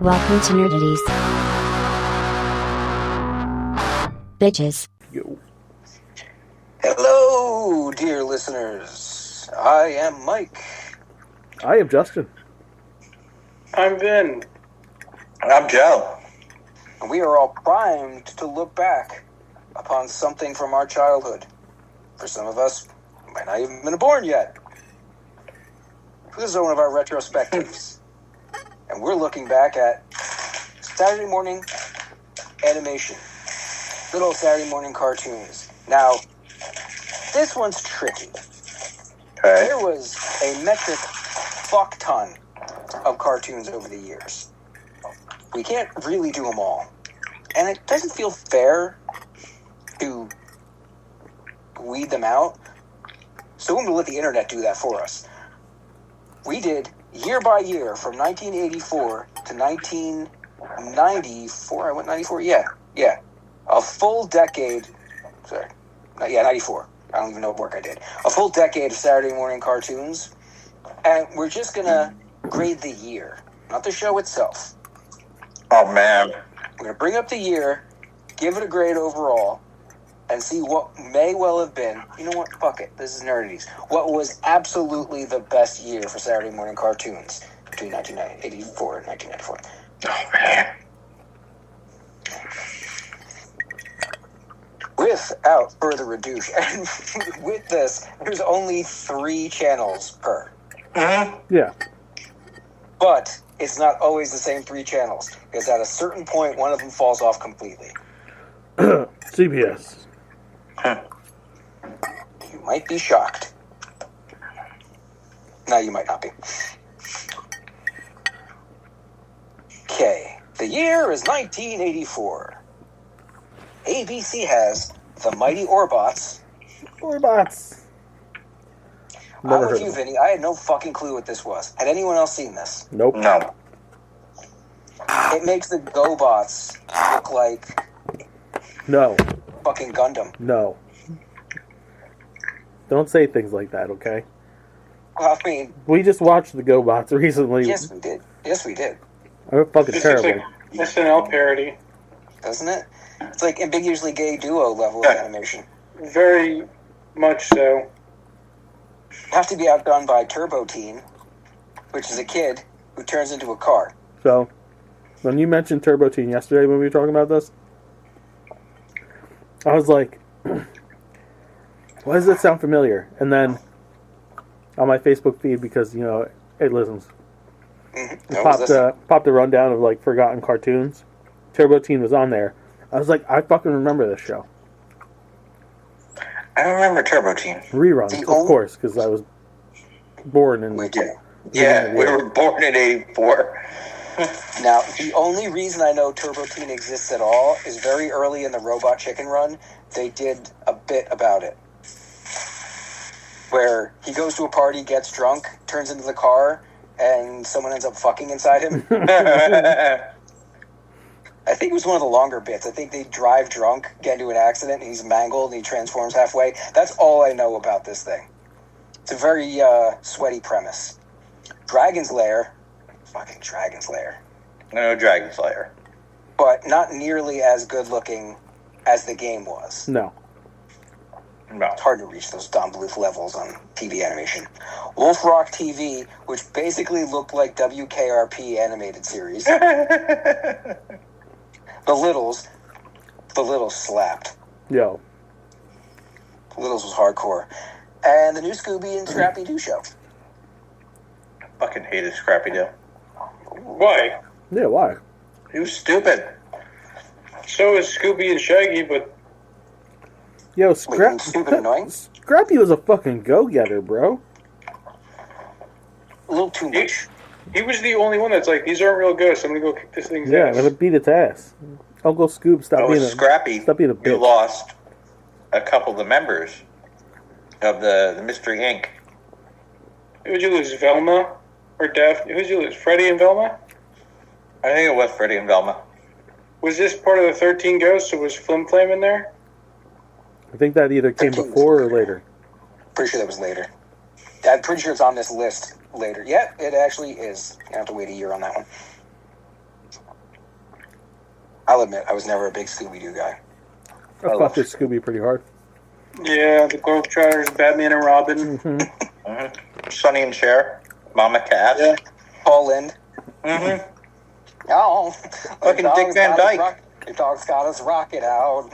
Welcome to Nerdities. Bitches. Yo. Hello, dear listeners. I am Mike. I am Justin. I'm Vin. I'm Joe. And we are all primed to look back upon something from our childhood. For some of us, we might not even been born yet. This is one of our retrospectives. And we're looking back at Saturday morning animation. Little Saturday morning cartoons. Now, this one's tricky. Okay. There was a metric fuck ton of cartoons over the years. We can't really do them all. And it doesn't feel fair to weed them out. So we're going to let the internet do that for us. We did year by year from 1984 to 1994. I went 94? Yeah. A full decade. Sorry. 94. I don't even know what work I did. A full decade of Saturday morning cartoons. And we're just going to grade the year, not the show itself. Oh, man. We're going to bring up the year, give it a grade overall, and see what may well have been. You know what? Fuck it. This is Nerdities. What was absolutely the best year for Saturday morning cartoons between 1984 and 1994. Oh, man. Without further ado, and with this, there's only 3 channels per. Mm-hmm. Yeah. But it's not always the same 3 channels, because at a certain point, one of them falls off completely. CBS. You might be shocked. No, you might not be. Okay. The year is 1984. ABC has The Mighty Orbots. Orbots. I'm Never with heard you, of them. Vinny. I had no fucking clue what this was. Had anyone else seen this? Nope. No. It makes the GoBots look like No. fucking Gundam. No. Don't say things like that, okay? I mean, We just watched the GoBots recently. yes, we did. Yes, we did. I'm fucking This looks terrible. like SNL parody. Doesn't it? It's like ambiguously gay duo level of animation. Very much so. Have to be outdone by Turbo Teen, which is a kid who turns into a car. So, when you mentioned Turbo Teen yesterday when we were talking about this, I was like, why does that sound familiar? And then on my Facebook feed, because, you know, it listens, Mm-hmm. popped a rundown of, like, forgotten cartoons. Turbo Teen was on there. I was like, I fucking remember this show. I don't remember Turbo Teen. Reruns, of course, because I was born in... We do. Yeah, we were born in 84. Now, the only reason I know Turbo Teen exists at all is very early in the Robot Chicken Run, they did a bit about it. Where he goes to a party, gets drunk, turns into the car, and someone ends up fucking inside him. I think it was one of the longer bits. I think they drive drunk, get into an accident, and he's mangled, and he transforms halfway. That's all I know about this thing. It's a very sweaty premise. Dragon's Lair. Fucking Dragon's Lair. No, Dragon Slayer. But not nearly as good looking as the game was. No. No. It's hard to reach those Don Bluth levels on TV animation. Wolf Rock TV, which basically looked like WKRP animated series. The Littles slapped. Yo. The Littles was hardcore. And the new Scooby and Scrappy-Doo show. Fucking hated Scrappy Doo. Why? Yeah, why? He was stupid. So is Scooby and Shaggy, but Yo, Wait, stupid annoying? Scrappy was a fucking go-getter, bro. A little too much. he was the only one that's like, these aren't real ghosts. I'm gonna go kick this thing's Yeah, I'm ass. gonna beat its ass. Uncle Scoop, It stop being was a Scrappy. stop being a You bitch. lost a couple of the members of the Mystery Inc. Who'd you lose, Velma? Or Daphne? Who'd you lose, Freddy and Velma? I think it was Freddy and Velma. Was this part of the 13 Ghosts, or was Flim Flam in there? I think that either came before or later. Pretty sure that was later. I'm pretty sure it's on this list later. Yeah, it actually is. You have to wait a year on that one. I'll admit, I was never a big Scooby-Doo guy. I fucked with Scooby pretty hard. Yeah, the Globetrotters, Batman and Robin. Mm-hmm. Sonny and Cher, Mama Cass. Yeah. Paul Lind. Mm-hmm. Oh, Fucking Dick Van Dyke. Your dog's got us rocket out.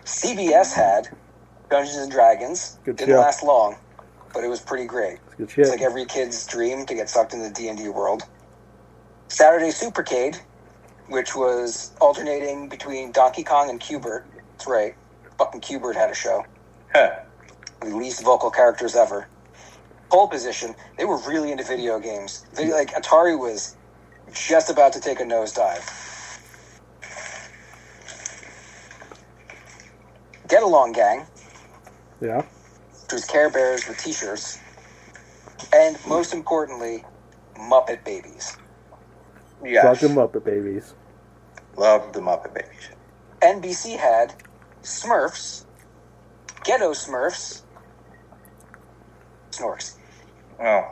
CBS had Dungeons and Dragons. Good Didn't show. last long, but it was pretty great. It's good It's shit. like every kid's dream to get sucked into the D&D world. Saturday Supercade, which was alternating between Donkey Kong and Q*bert. That's right. Fucking Q*bert had a show. Huh. The least vocal characters ever. Pole Position, they were really into video games. Like, Atari was just about to take a nosedive. Get Along Gang, Yeah. which was Care Bears with t-shirts. And most importantly, Muppet Babies. Yes. Fuck them up, babies. Love the Muppet Babies. NBC had Smurfs, Ghetto Smurfs, Snorks, Oh.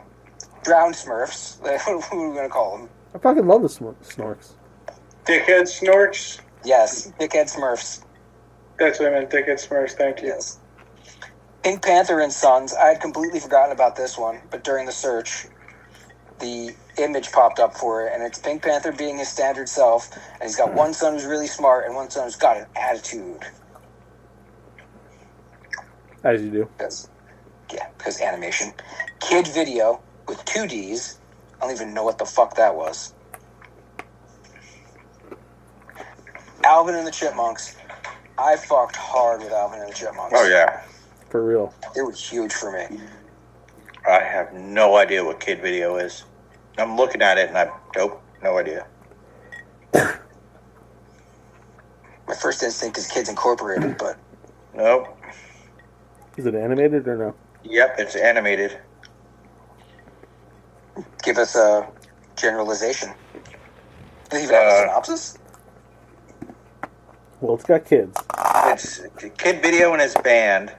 Drowned Smurfs. What are we going to call them? I fucking love the Snorks. Dickhead Snorks. Yes, Dickhead Smurfs. That's what I meant, Dickhead Smurfs. Thank you. Yes. Pink Panther and Sons. I had completely forgotten about this one, but during the search, the image popped up for it, and it's Pink Panther being his standard self, and he's got one son who's really smart and one son who's got an attitude. As you do. Because animation. Kid Video with 2 Ds. I don't even know what the fuck that was. Alvin and the Chipmunks. I fucked hard with Alvin and the Chipmunks. Oh, yeah. For real. They were huge for me. I have no idea what Kid Video is. I'm looking at it and nope, no idea. My first instinct is Kids Incorporated, but Nope. Is it animated or no? Yep, it's animated. give us a generalization. Does it even have a synopsis? Well, it's got kids. It's Kid Video and his band.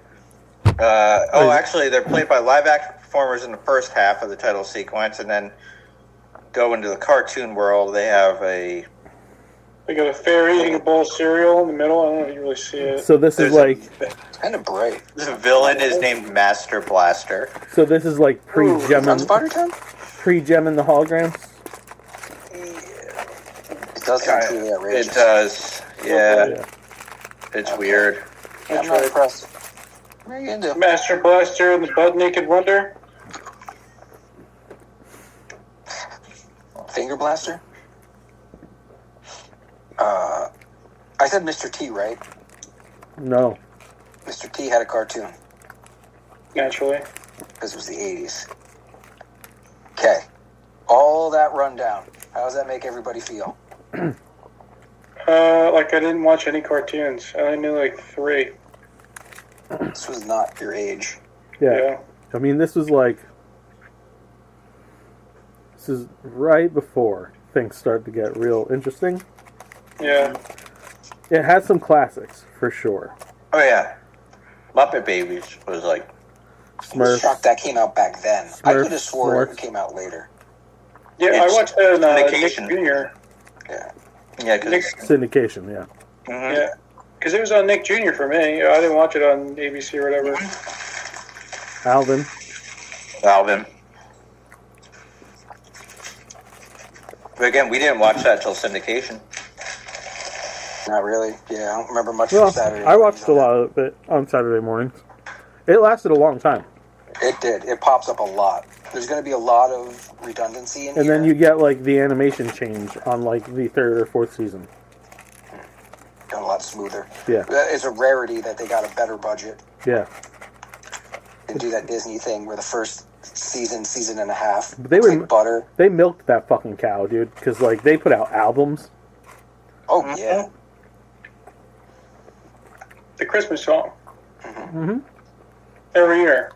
Actually, they're played by live-action performers in the first half of the title sequence, and then go into the cartoon world. They have a... They got a fairy eating a bowl of cereal in the middle. I don't know if you really see it. So this is like... It's kind of bright. The villain is named Master Blaster. So this is like pre-gemming... Spider Town? Pre-gemming the holograms? It does sound truly outrageous. It does. Yeah. It's weird. Yeah, I'm not impressed. What are you into? Master Blaster and the Butt Naked Wonder. Finger Blaster? I said Mr. T, right? No. Mr. T had a cartoon. Naturally. Because it was the 80s. Okay. All that rundown. How does that make everybody feel? Like I didn't watch any cartoons. I only knew like 3. This was not your age. Yeah. I mean, this was like... This is right before things started to get real interesting. Yeah. It had some classics, for sure. Oh, yeah. Muppet Babies was like... I was Smurfs. shocked that came out back then. I Smurfs, could have swore Smurfs. it came out later. Yeah, It's I watched that in Nick syndication. Jr. Yeah. Yeah, because... Syndication, yeah. Mm-hmm. Yeah. Because it was on Nick Jr. for me. I didn't watch it on ABC or whatever. Alvin. Alvin. But again, we didn't watch that till syndication. Not really. Yeah, I don't remember much Well, from Saturday. I watched a lot of it on Saturday mornings. It lasted a long time. It did. It pops up a lot. There's going to be a lot of redundancy in And here. then you get, like, the animation change on, like, the 3rd or 4th season. Done a lot smoother. Yeah. It's a rarity that they got a better budget. Yeah. They do that Disney thing where the first season and a half, But they it's were- like butter. They milked that fucking cow, dude. Because, like, they put out albums. Oh, yeah. The Christmas song. Mm-hmm. Every year.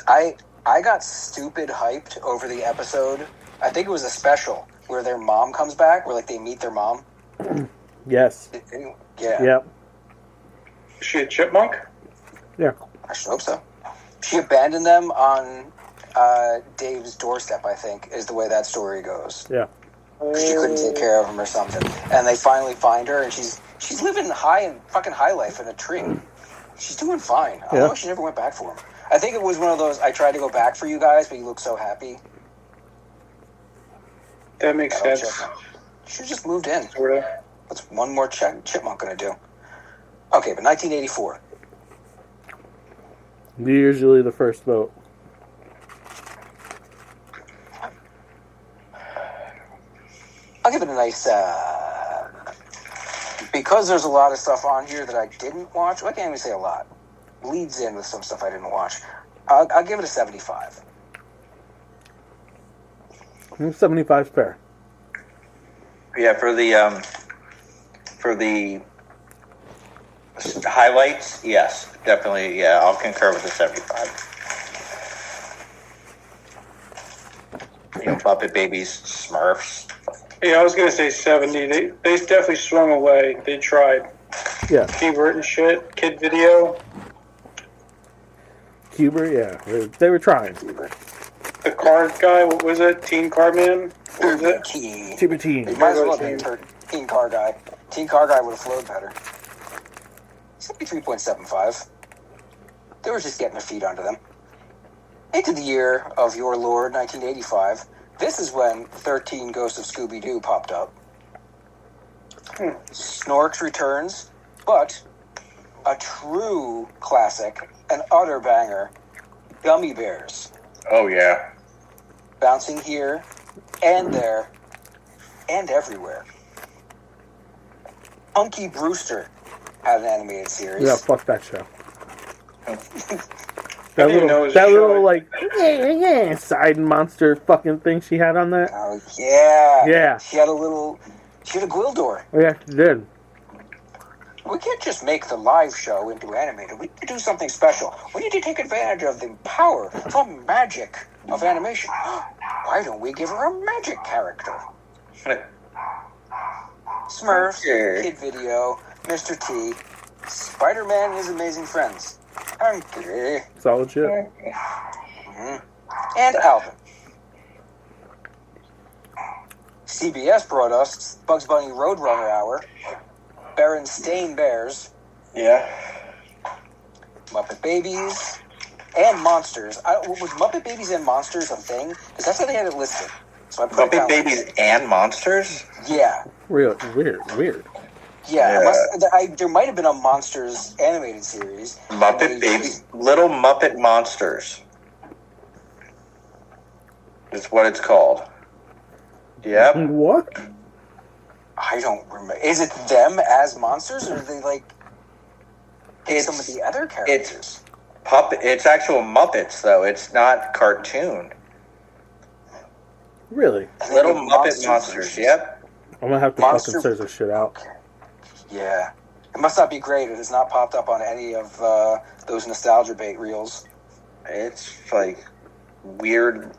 I got stupid hyped over the episode. I think it was a special where their mom comes back, where like they meet their mom. Yes. Yeah. Yep. Is she a chipmunk? Yeah. I should hope so. She abandoned them on Dave's doorstep, I think, is the way that story goes. Yeah. She couldn't take care of him or something. And they finally find her, and she's living fucking high life in a tree. She's doing fine. I don't know, she never went back for him. I think it was one of those, I tried to go back for you guys, but you look so happy. That makes sense. She just moved in. Sort of. What's one more chipmunk going to do? Okay, but 1984. Usually the first vote. I'll give it a nice, because there's a lot of stuff on here that I didn't watch. Well, I can't even say a lot. Leads in with some stuff I didn't watch. I'll give it a 75. 75's fair. Yeah, for the highlights, yes, definitely. Yeah, I'll concur with the 75. You know, Muppet Babies, Smurfs. Yeah, I was gonna say 70. They definitely swung away. They tried. Yeah. Fever and shit. Kid Video. Cuber, yeah. They were trying. The card guy. What was it? Teen Car Man. What was it? Cuber Teen. You might as well have been Teen Car Guy. Teen Car Guy would have flowed better. 73.75. They were just getting their feet under them. Into the year of your Lord, 1985. This is when 13 Ghosts of Scooby-Doo popped up. Snorks returns, but a true classic, an utter banger, Gummy Bears. Oh, yeah. Bouncing here and there and everywhere. Punky Brewster had an animated series. Yeah, fuck that show. I didn't know it was a that show. little like side monster fucking thing she had on that. Oh, yeah. Yeah. She had a Gwildor. Yeah, she did. We can't just make the live show into animated. We need to do something special. We need to take advantage of the power, the magic of animation. Why don't we give her a magic character? Smurfs, Kid Video, Mr. T, Spider-Man and His Amazing Friends, Hungry, Solid shit. and Alvin. CBS brought us Bugs Bunny Roadrunner Hour, Berenstain Bears, Yeah. Muppet Babies, and Monsters. Was Muppet Babies and Monsters a thing? Because that's how they had it listed. So I put it Muppet down. Babies and Monsters? Yeah. Weird. Yeah. Yeah. There might have been a Monsters animated series. Muppet Babies. Little Muppet Monsters. Is what it's called. Yep. What? I don't remember. Is it them as monsters, or do they like take some of the other characters? It's actual Muppets, though. It's not cartoon. Really? Little Muppet Monsters. Yep. I'm gonna have to fucking search this shit out. Okay. Yeah. It must not be great. It has not popped up on any of those nostalgia bait reels. It's like weird.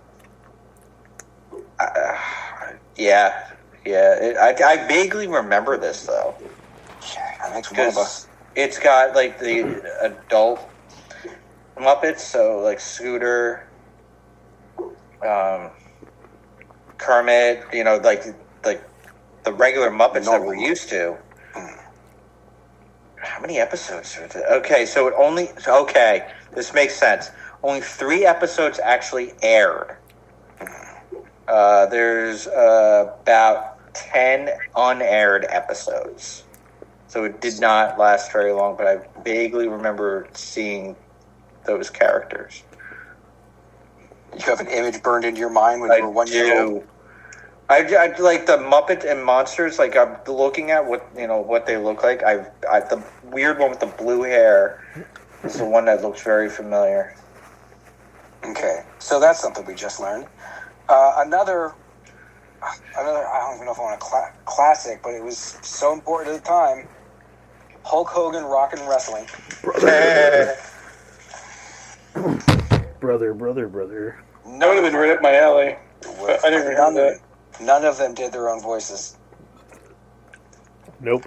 Yeah. I vaguely remember this, though. Yeah, that makes one of us. It's got like the adult Muppets, so like Scooter, Kermit, like the regular Muppets that we're used to. How many episodes are there? Okay, so this makes sense. Only 3 episodes actually aired. There's about 10 unaired episodes. So it did not last very long, but I vaguely remember seeing those characters. You have an image burned into your mind when you were 1 year old? I like the Muppet and Monsters. Like I'm looking at what they look like. The weird one with the blue hair is the one that looks very familiar. Okay, so that's something we just learned. Another. I don't even know if I want a classic, but it was so important at the time. Hulk Hogan Rockin' Wrestling. Brother. That would have been right up my alley. But I didn't remember that. None of them did their own voices. Nope.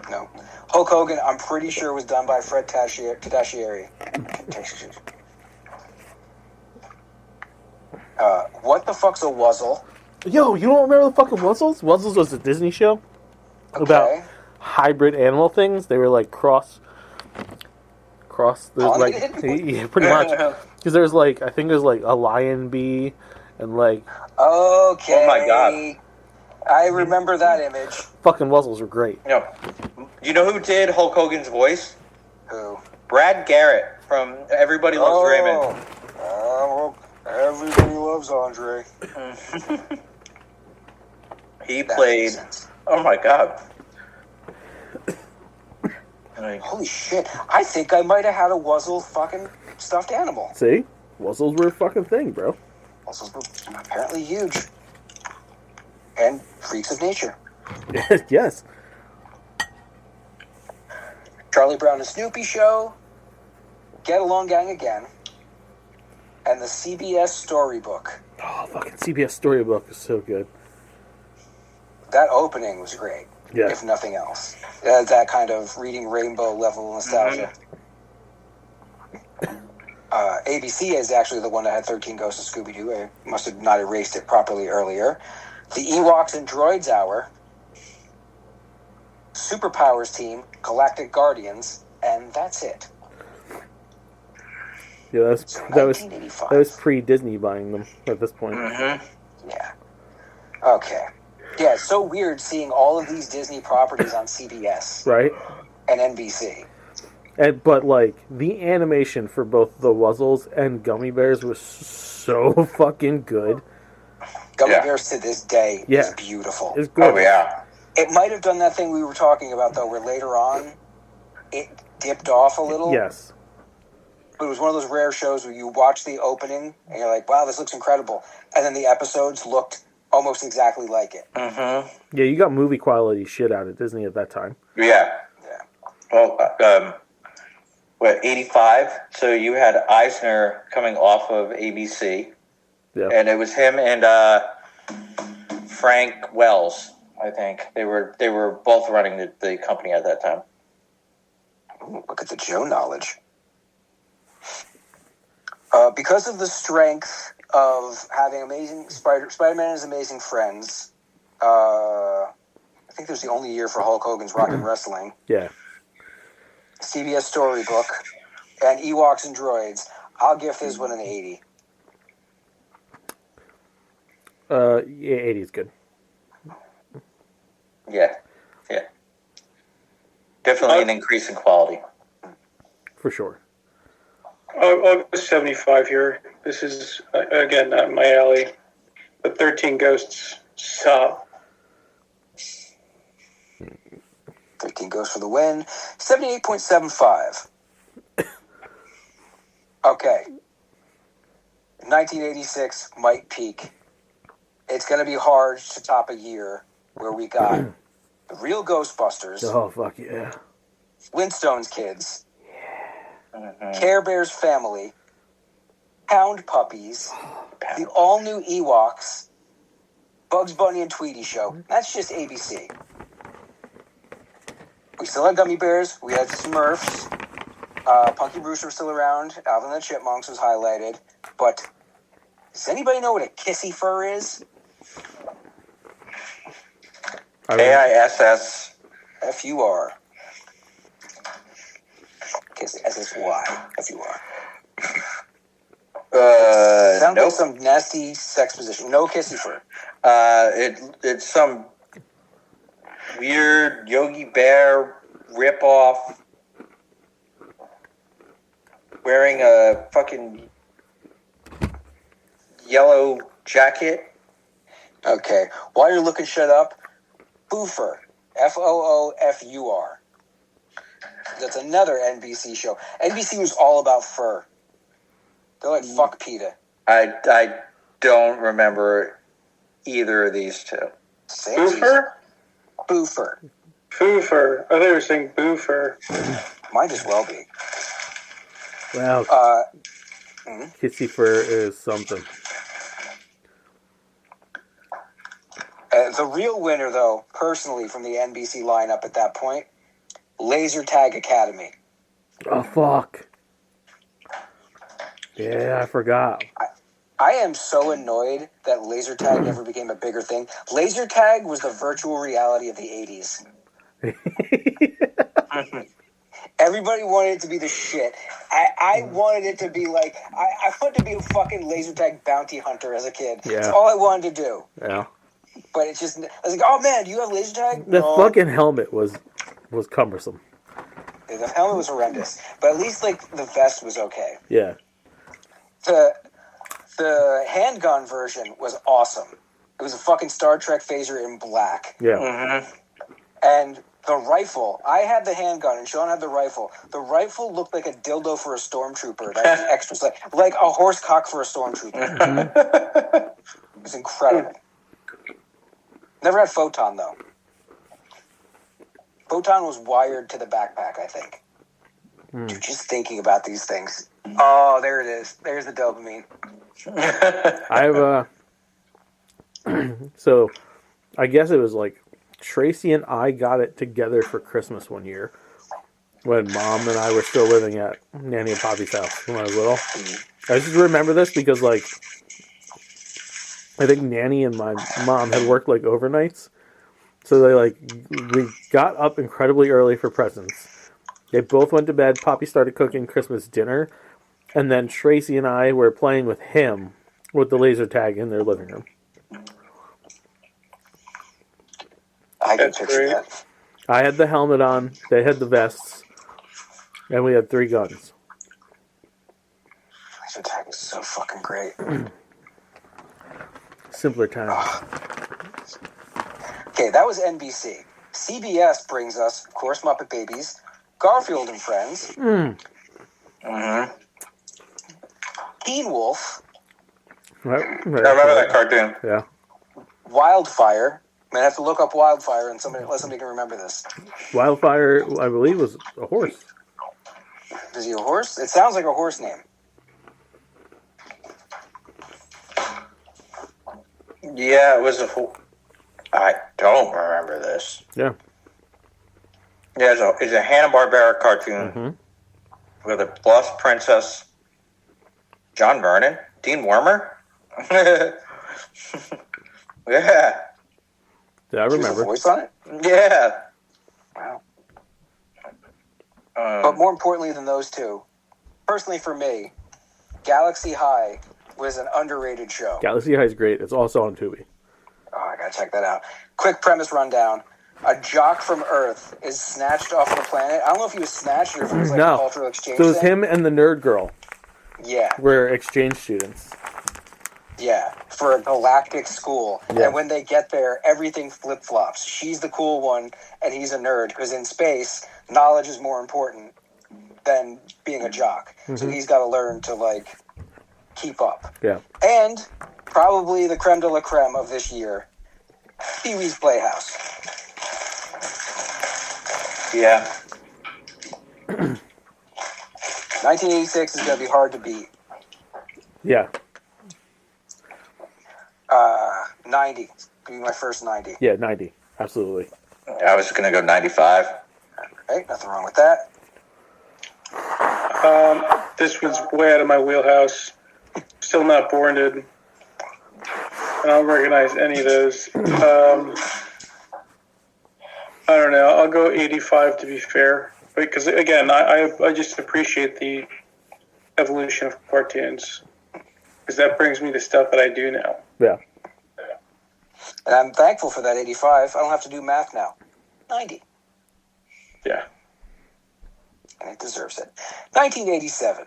No. Hulk Hogan, I'm pretty sure, was done by Fred Tatascieri. What the fuck's a wuzzle? Yo, you don't remember the fucking Wuzzles? Wuzzles was a Disney show about Okay. hybrid animal things. They were like cross. There's like Pollinated? yeah, pretty much. Because there's like I think there's like a lion bee and like Okay. Oh my God. I remember that image. fucking Wuzzles were great. You know who did Hulk Hogan's voice? Who? Brad Garrett from Everybody Loves Raymond. Well, everybody loves Andre. He That played. makes sense. Oh my God. Like, Holy shit. I think I might have had a Wuzzle fucking stuffed animal. See, Wuzzles were a fucking thing, bro. Wuzzles were apparently huge. And freaks of nature. Yes. Charlie Brown and Snoopy Show, Get Along Gang Again, and the CBS Storybook. Oh, fucking CBS Storybook is so good. That opening was great, Yeah. if nothing else. That kind of reading rainbow level nostalgia. ABC is actually the one that had 13 Ghosts of Scooby-Doo. I must have not erased it properly earlier. The Ewoks and Droids Hour, Superpowers Team, Galactic Guardians, and that's it. Yeah, that was 1985. pre-Disney buying them at this point. Yeah. Okay. Yeah, it's so weird seeing all of these Disney properties on CBS Right? and NBC. But like the animation for both the Wuzzles and Gummy Bears was so fucking good. Gummy Yeah. Bears to this day Yeah. is beautiful. It's good. oh yeah. It might have done that thing we were talking about, though, where later on it dipped off a little. Yes. But it was one of those rare shows where you watch the opening and you're like, wow, this looks incredible. And then the episodes looked almost exactly like it. Yeah, you got movie quality shit out of Disney at that time. Yeah. Yeah. Well, 85. So you had Eisner coming off of ABC. Yeah. And it was him and Frank Wells, I think. They were both running the company at that time. Ooh, look at the Joe knowledge. Because of the strength of having amazing Spider-Man and his amazing friends, I think there's the only year for Hulk Hogan's Rock and Wrestling, Yeah. CBS Storybook, and Ewoks and Droids, I'll give this one an 80. Yeah, 80 is good. Yeah. Definitely an increase in quality. For sure. I'll go 75 here. This is, again, not my alley. The 13 Ghosts suck. 13 goes for the win. 78.75. Okay. 1986 might peak. It's going to be hard to top a year where we got the real Ghostbusters, Oh, fuck yeah. Flintstones Kids, Care Bears Family, Hound Puppies, the all-new Ewoks, Bugs Bunny and Tweety Show. That's just ABC. We still had Gummy Bears. We had Smurfs. Punky Brewster was still around. Alvin and the Chipmunks was highlighted. But does anybody know what a kissy fur is? KISS. F-U-R. Kiss S-S-Y. F-U-R. Sounds like some nasty sex position. No kissy fur. It's some weird Yogi Bear ripoff wearing a fucking yellow jacket. Okay. While you're looking shit up, Foofur. F-O-O-F-U-R. That's another NBC show. NBC was all about fur. They're like, fuck PETA. I don't remember either of these two. Boofer? Foofur. Foofer. I thought you were saying boofer. Might as well be. Wow. Kissy Fur is something. The real winner, though, personally, from the NBC lineup at that point, Laser Tag Academy. Oh, fuck. Yeah, I forgot. I am so annoyed that laser tag never became a bigger thing. Laser tag was the virtual reality of the 80s. Everybody wanted it to be the shit. I wanted it to be like, I wanted to be a fucking laser tag bounty hunter as a kid. Yeah. That's all I wanted to do. Yeah. But it's just, I was like, oh man, do you have laser tag? The No. fucking helmet was cumbersome. The helmet was horrendous. But at least, like, the vest was okay. Yeah. The handgun version was awesome. It was a fucking Star Trek phaser in black. Yeah. Mm-hmm. And the rifle, I had the handgun and Sean had the rifle. The rifle looked like a dildo for a stormtrooper. That was extra, like a horse cock for a stormtrooper. It was incredible. Never had photon, though. Photon was wired to the backpack, I think. Dude, just thinking about these things. Oh, there it is. There's the dopamine. I've so I guess it was like Tracy and I got it together for Christmas one year when Mom and I were still living at Nanny and Poppy's house when I was little. I just remember this because, like, I think Nanny and my mom had worked like overnights, so we got up incredibly early for presents. They both went to bed. Poppy started cooking Christmas dinner, and then Tracy and I were playing with him with the laser tag in their living room. I can That's picture great. that. I had the helmet on, they had the vests, and we had 3 guns. Laser tag was so fucking great. Simpler times. Okay, that was NBC. CBS brings us, of course, Muppet Babies, Garfield and Friends, Mm-hmm. Teen Wolf, Right. I remember that cartoon. Yeah. Wildfire. I'm gonna have to look up Wildfire and let somebody can remember this. Wildfire, I believe, was a horse. Is he a horse? It sounds like a horse name. Yeah, it was I don't remember this. Yeah. Yeah, it's a Hanna-Barbera cartoon with a lost princess, John Vernon, Dean Wormer. Yeah. Yeah, I There's a remember. voice on it? Yeah. Wow. But more importantly than those two, personally for me, Galaxy High was an underrated show. Galaxy High is great. It's also on Tubi. Oh, I gotta check that out. Quick premise rundown. A jock from Earth is snatched off of the planet. I don't know if he was snatched or if it was like a No. cultural exchange So it was thing. him and the nerd girl Yeah, were exchange students. yeah. For a galactic school. Yeah. And when they get there, everything flip-flops. She's the cool one, and he's a nerd. Because in space, knowledge is more important than being a jock. So he's got to learn to, like, keep up. Yeah. And probably the creme de la creme of this year, Pee-wee's Playhouse. Yeah. 1986 is going to be hard to beat. Yeah. 90. Be my first 90. Yeah, 90. Absolutely. I was going to go 95. Right? Nothing wrong with that. This was way out of my wheelhouse. Still not born in. I don't recognize any of those. I don't know. I'll go 85 to be fair. Because, again, I just appreciate the evolution of cartoons. Because that brings me to stuff that I do now. Yeah. And I'm thankful for that 85. I don't have to do math now. 90. Yeah. And it deserves it. 1987.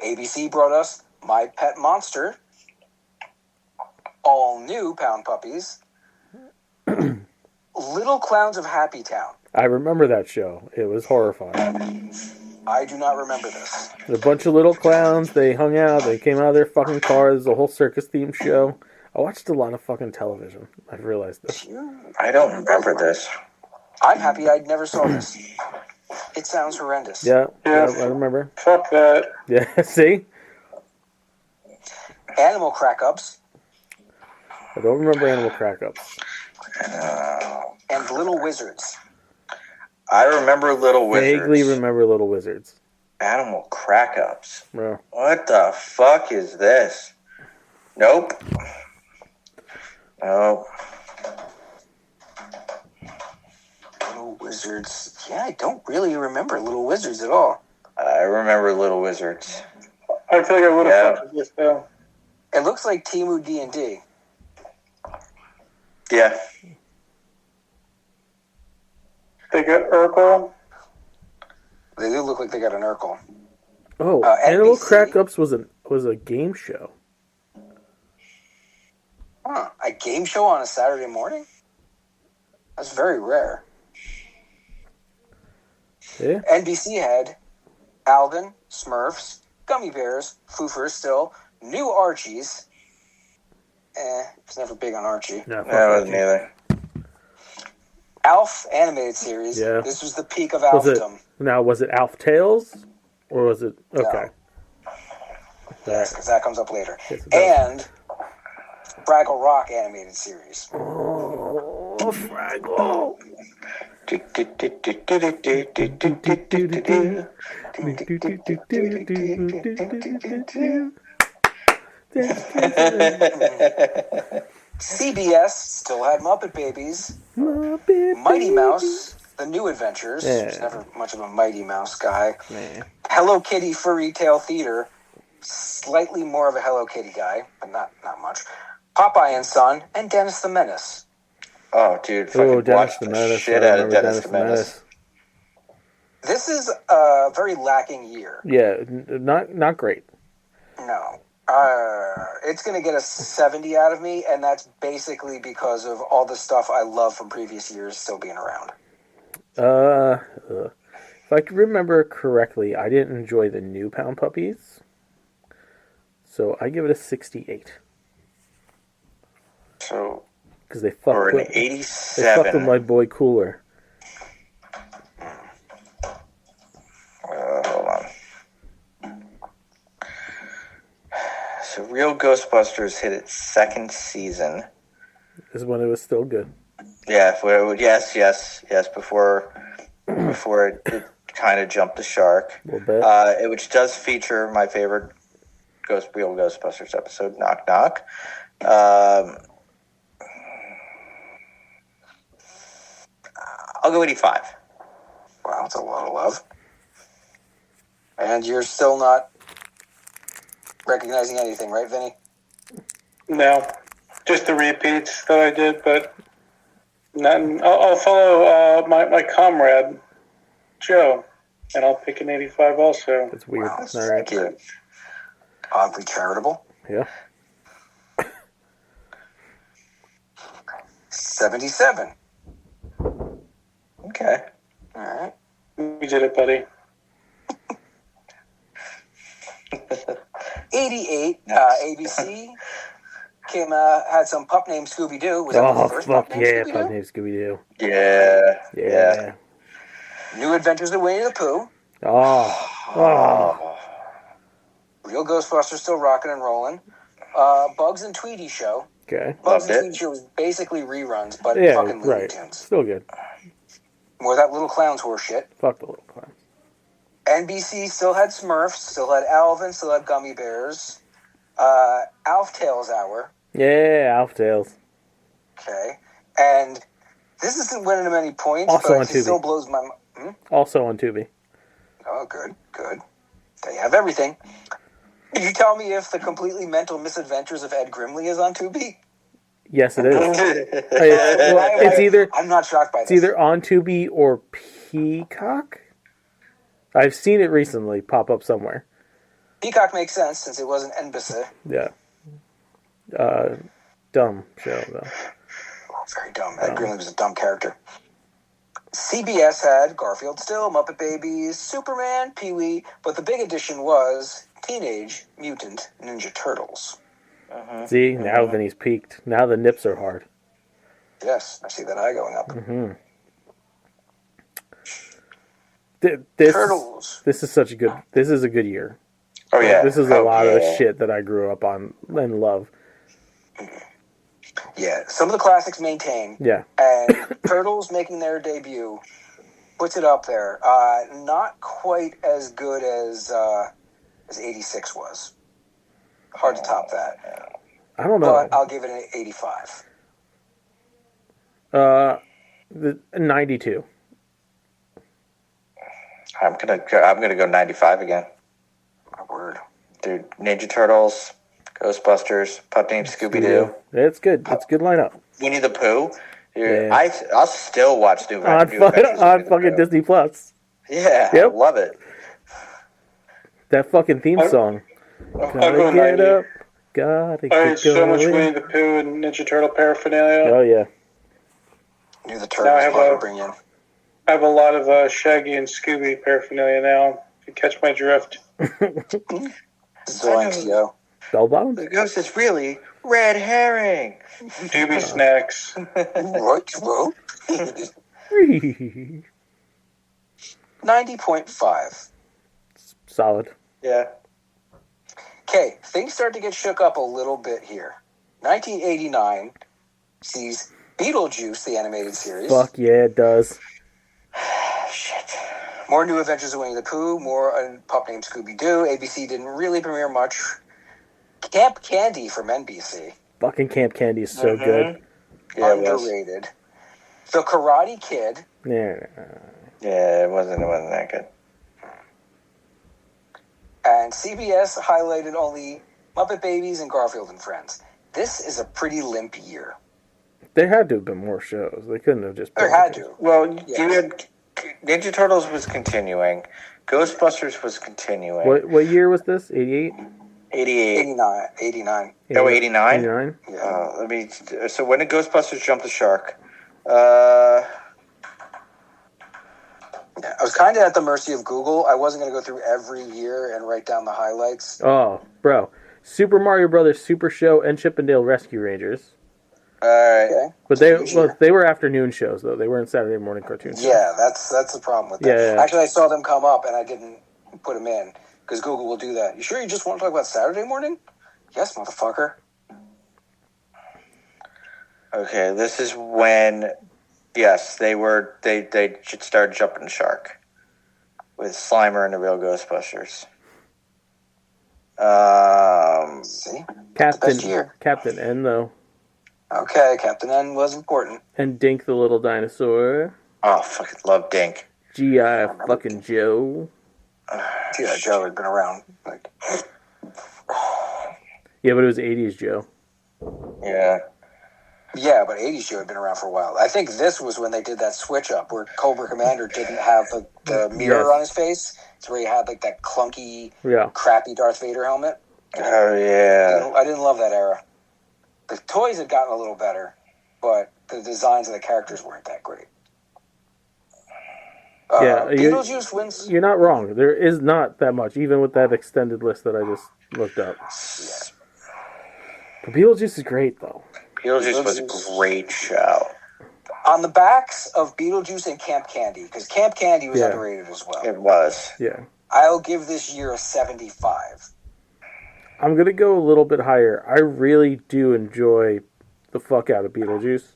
ABC brought us My Pet Monster. All new Pound Puppies. Little Clowns of Happy Town. I remember that show. It was horrifying. I do not remember this. A bunch of little clowns. They hung out. They came out of their fucking cars. The whole circus-themed show. I watched a lot of fucking television. I've realized this. I don't remember this. I'm happy I never saw this. It sounds horrendous. Yeah, Yeah. I remember. Fuck that. Yeah, see? Animal Crack-Ups I don't remember Animal Crack-Ups. and Little Wizards. I remember Little Wizards. Vaguely remember Little Wizards. Animal Crack-Ups. Yeah. What the fuck is this? Nope. Nope. Little Wizards. Yeah, I don't really remember Little Wizards at all. I remember Little Wizards. I feel like I would have fucked with this though. It looks like Temu D&D. Yeah. They got Urkel. They do look like they got an Urkel. Oh, Animal Crack-Ups was a game show. Huh. A game show on a Saturday morning? That's very rare. Yeah. NBC had Alvin, Smurfs, Gummy Bears, Foofers still, New Archies. It's never big on Archie. No, I wasn't either. Alf animated series. Yeah. This was the peak of Was it, Alfdom. now, was it Alf Tales? Or was it... Okay. Yes, because that comes up later. Yes, it does. And Fraggle Rock animated series. Oh, Fraggle! CBS still had Muppet Babies. Muppet Mighty Mouse, The New Adventures. Yeah. Was never much of a Mighty Mouse guy. Man. Hello Kitty Furry Tale Theater. Slightly more of a Hello Kitty guy, but not much. Popeye and Son, and Dennis the Menace. Oh, dude. Oh, Fucking Dennis watch the the Menace. shit I out of remember Dennis the Menace. This is a very lacking year. Yeah, not great. No. It's going to get a 70 out of me, and that's basically because of all the stuff I love from previous years still being around. If I can remember correctly, I didn't enjoy the new Pound Puppies. So I give it a 68. So, Because they or fucked an with, 87. they fucked with my boy Cooler. Hold on. So, Real Ghostbusters hit its second season. Is when it was still good. Yeah, yes. Before it kind of jumped the shark. A little bit. Which does feature my favorite Real Ghostbusters episode, Knock Knock. I'll go 85. Wow, that's a lot of love. And you're still not recognizing anything, right, Vinny? No, just the repeats that I did, but nothing. I'll follow my comrade Joe, and I'll pick an 85 also. That's weird. Wow, All right. thank you. Oddly charitable. Yeah. 77. Okay. All right. We did it, buddy. 88. ABC had some pup named Scooby Doo. Was that Oh, the first fuck pup named yeah, Scooby-Doo? Pup named Scooby-Doo. Yeah. New Adventures of Winnie the Pooh. Oh. Real Ghostbusters still rocking and rolling. Bugs and Tweety Show. Okay. Bugs Loved and it. Tweety Show was basically reruns, but Yeah, fucking Looney right. Tunes. Still good. More of that little clown's horse shit. Fuck the little clown. NBC still had Smurfs, still had Alvin, still had Gummy Bears. Alf Tales Hour. Yeah, Alf Tales. Okay. And this isn't winning him any points, Also on but it still Tubi. blows my mind. Also on Tubi. Oh, good. They have everything. Did you tell me if the completely mental misadventures of Ed Grimley is on Tubi? Yes, it is. It's either I'm not shocked by this. it's either on Tubi or Peacock. I've seen it recently pop up somewhere. Peacock makes sense since it wasn't NBC. Yeah. Dumb show though. Very dumb. Ed Grimley was a dumb character. CBS had Garfield still, Muppet Babies, Superman, Pee-wee, but the big addition was Teenage Mutant Ninja Turtles. See, now Vinny's peaked. Now the nips are hard. Yes, I see that eye going up. Mm-hmm. This Turtles. This is such a good. This is a good year. Oh, yeah. This is a lot of the shit that I grew up on and love. Yeah, some of the classics maintain. Yeah. And Turtles making their debut puts it up there. Not quite as good as 86 was. Hard to top that. I don't but know. I'll give it an 85. The 92. I'm gonna go 95 again. My word. Dude, Ninja Turtles, Ghostbusters, Pup Named Scooby Doo, It's good. It's a good lineup. Winnie the Pooh. Dude, Yeah. I'll still watch New On, Adventures of on Winnie the fucking Pooh. Disney Plus. Yeah, Yep. I love it. That fucking theme song. I'll Gotta go get 90. up. Gotta I get had so much going. Winnie the Pooh and Ninja Turtle paraphernalia. Oh, yeah. Knew the Now I turtles have part a- would bring in. I have a lot of Shaggy and Scooby paraphernalia now. If you catch my drift. Zoinks, yo. Bell bottoms? The ghost is really red herring. Doobie Snacks. Right, bro. 90.5. Solid. Yeah. Okay, things start to get shook up a little bit here. 1989 sees Beetlejuice, the animated series. Fuck yeah, it does. Shit. More New Adventures of Winnie the Pooh, more a pup named Scooby-Doo. ABC didn't really premiere much. Camp Candy from NBC. Fucking Camp Candy is so good. Yeah, it was. Underrated. The Karate Kid. Yeah. Yeah, it wasn't that good. And CBS highlighted only Muppet Babies and Garfield and Friends. This is a pretty limp year. There had to have been more shows. They couldn't have just... There had to. Well, Yeah. you had Ninja Turtles was continuing. Ghostbusters was continuing. What year was this? 88? 88. 89. Oh, 89? 89? Yeah. So when did Ghostbusters jump the shark? Yeah, I was kind of at the mercy of Google. I wasn't going to go through every year and write down the highlights. Oh, bro. Super Mario Brothers Super Show and Chippendale Rescue Rangers. Alright. Okay. But they were afternoon shows, though. They weren't Saturday morning cartoons. Yeah, that's the problem with that. Yeah. Actually, I saw them come up and I didn't put them in because Google will do that. You sure you just want to talk about Saturday morning? Yes, motherfucker. Okay, this is when, yes, they started jumping the shark with Slimer and the Real Ghostbusters. See? Captain Best year. Captain N, though. Okay, Captain N was important. And Dink the Little Dinosaur. Oh, fucking love Dink. G.I. fucking Joe. Yeah, Joe had been around. Like, Yeah, but it was 80s Joe. Yeah. yeah, but 80s Joe had been around for a while. I think this was when they did that switch up where Cobra Commander didn't have the mirror Yes. on his face. It's where he had like that clunky, Yeah. crappy Darth Vader helmet. Oh, yeah. I didn't love that era. The toys had gotten a little better, but the designs of the characters weren't that great. Beetlejuice wins. You're not wrong. There is not that much, even with that extended list that I just looked up. But Beetlejuice is great, though. Beetlejuice was a great show. On the backs of Beetlejuice and Camp Candy, because Camp Candy was Yeah. underrated as well. It was. Yeah. I'll give this year a 75. I'm going to go a little bit higher. I really do enjoy the fuck out of Beetlejuice.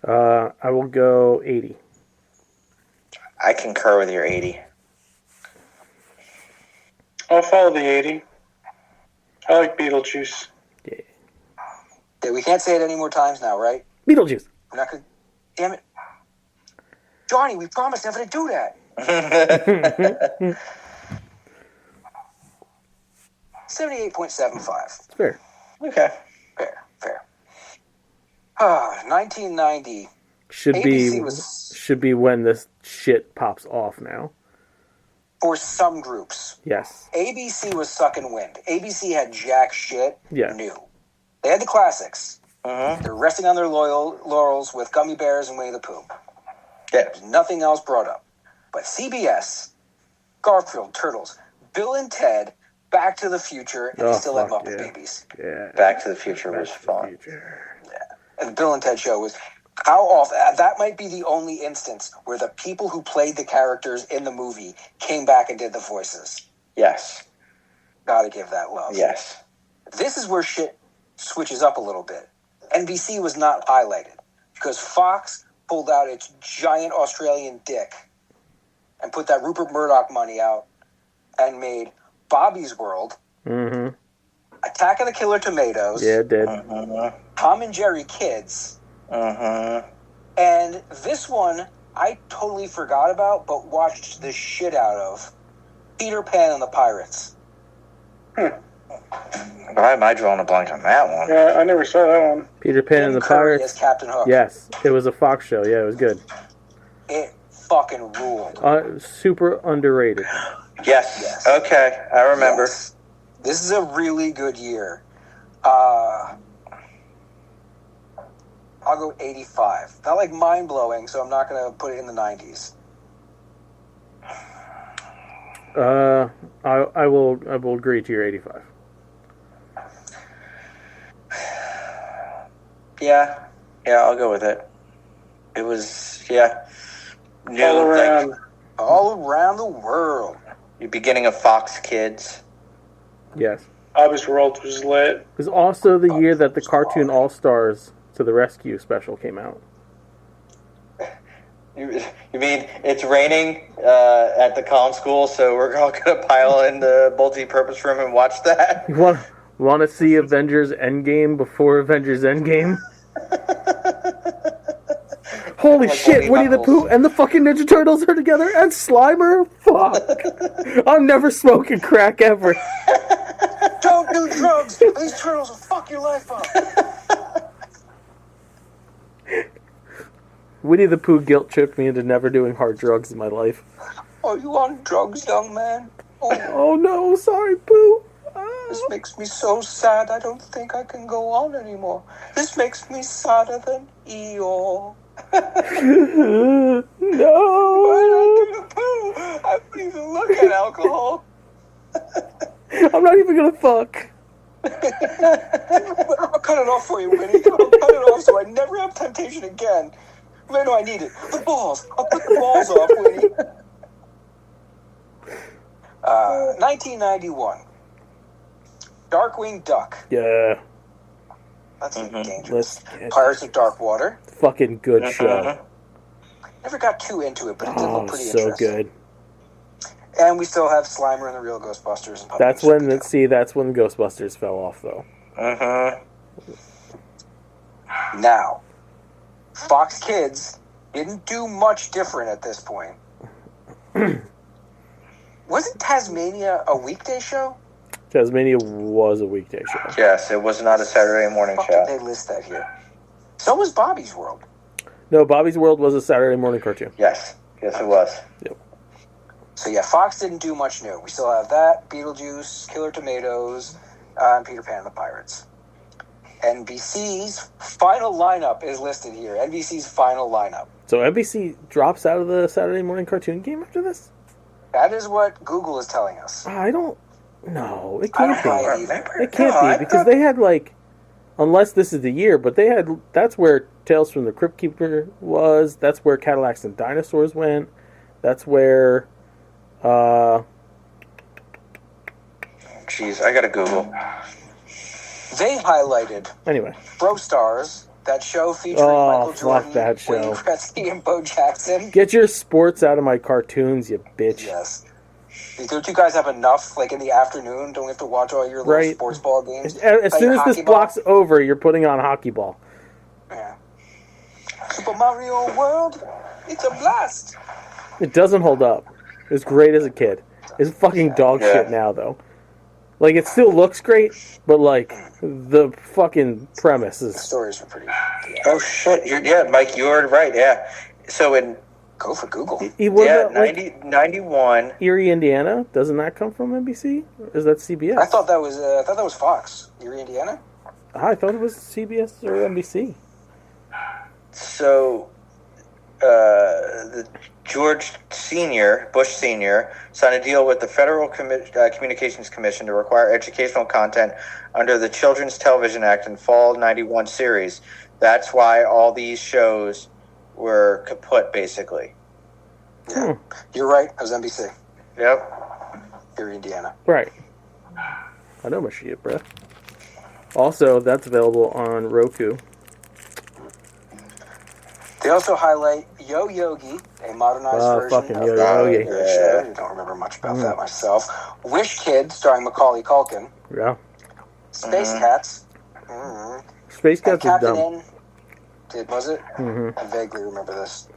I will go 80. I concur with your 80. I'll follow the 80. I like Beetlejuice. Yeah. Yeah, we can't say it any more times now, right? Beetlejuice. We're not gonna. Damn it, Johnny! We promised never to do that. 78.75. It's fair. Okay. Fair. 1990. Should ABC be when this shit pops off now. For some groups, Yes. ABC was sucking wind. ABC had jack shit Yeah. new. They had the classics. Uh-huh. They're resting on their laurels with Gummy Bears and Winnie the Pooh. Yeah. There's nothing else brought up. But CBS, Garfield, Turtles, Bill and Ted, Back to the Future, and Oh, they still had fuck, Muppet yeah. Babies. Yeah. Back to the Future was Back to the fun. Future. And the Bill and Ted show was how often that might be the only instance where the people who played the characters in the movie came back and did the voices. Yes. Gotta give that love. Yes. This is where shit switches up a little bit. NBC was not highlighted because Fox pulled out its giant Australian dick and put that Rupert Murdoch money out and made Bobby's World Mm-hmm. a Attack of the Killer Tomatoes. Yeah, it did. Tom and Jerry Kids. And this one, I totally forgot about, but watched the shit out of. Peter Pan and the Pirates. Why am I drawing a blank on that one? Yeah, I never saw that one. Peter Pan and the Curry Pirates. as Captain Hook. Yes, it was a Fox show. Yeah, it was good. It fucking ruled. Super underrated. Yes. Okay, I remember. Yes. This is a really good year. I'll go 85. Not like mind-blowing, so I'm not going to put it in the 90s. I will agree to your 85. Yeah, I'll go with it. It was, All around. All around the world. The beginning of Fox Kids. Yes. Bobby's World was lit. It was also the year that the Cartoon All-Stars to the Rescue special came out. You mean it's raining at the comm school, so we're all going to pile in the multi-purpose room and watch that? You want to see Avengers Endgame before Avengers Endgame? Holy Like shit, Winnie the Knuckles. Pooh and the fucking Ninja Turtles are together, and Slimer? Fuck. I'm never smoking crack ever. Don't do drugs! These turtles will fuck your life up! Winnie the Pooh guilt tripped me into never doing hard drugs in my life. Are you on drugs, young man? Oh, Oh no, sorry, Pooh. this makes me so sad I don't think I can go on anymore. This makes me sadder than Eeyore. No. I don't even look at alcohol. I'm not even gonna fuck. I'll cut it off for you, Winnie. I'll cut it off so I never have temptation again. I know I need it. The balls. I'll cut the balls off, Winnie. 1991. Darkwing Duck. Yeah. That's dangerous. Let's Pirates of Dark Water. fucking good show. Never got too into it, but it did Oh, look pretty so interesting. good. And we still have Slimer and the Real Ghostbusters. And That's when Ghostbusters fell off, though. Now, Fox Kids didn't do much different at this point. Wasn't Tasmania a weekday show? Tasmania was a weekday show. Yes, it was not a Saturday morning Fuck show. did they list that here? So was Bobby's World. No, Bobby's World was a Saturday morning cartoon. Yes, it was. Yep. So yeah, Fox didn't do much new. We still have that, Beetlejuice, Killer Tomatoes, and Peter Pan and the Pirates. NBC's final lineup is listed here. NBC's final lineup. So NBC drops out of the Saturday morning cartoon game after this? That is what Google is telling us. I don't... No, it I can't don't buy be. it either. It can't be, because they had, like... Unless this is the year, but they had... That's where Tales from the Crypt Keeper was. That's where Cadillacs and Dinosaurs went. That's where... Jeez, I gotta Google. They highlighted Anyway. Bro Stars, that show featuring Oh, Michael Jordan, fuck that show. Wayne Gretzky, and Bo Jackson. Get your sports out of my cartoons, you bitch. Yes. Don't you guys have enough, like in the afternoon? Don't we have to watch all your little Right. sports ball games? As Like soon as this hockey ball? block's over, you're putting on hockey ball. Yeah. Super Mario World, it's a blast. It doesn't hold up. It was great as a kid. It's fucking dog Yeah. shit now, though. Like, it still looks great, but, like, the fucking premise The is... stories were pretty. Yeah. Oh shit! Mike, you were right. Yeah. So in Go for Google. What yeah, about, like, 91. Erie, Indiana? Doesn't that come from NBC? Or is that CBS? I thought that was Fox. Erie, Indiana. I thought it was CBS or NBC. So the George Bush Sr. signed a deal with the Federal Communications Commission to require educational content under the Children's Television Act in fall 91 series. That's why all these shows were kaput, basically. Yeah. You're right. It was NBC. Yep. Erie, Indiana. Right. I know my shit, bruh. Also, that's available on Roku. They also highlight Yo Yogi, a modernized version fucking of Yo the Yogi. regular show. I don't remember much about that myself. Wish Kid, starring Macaulay Culkin. Yeah. Space Cats. Mm-hmm. Space And Cats is Captain dumb. N. Was it? Mm-hmm. I vaguely remember this.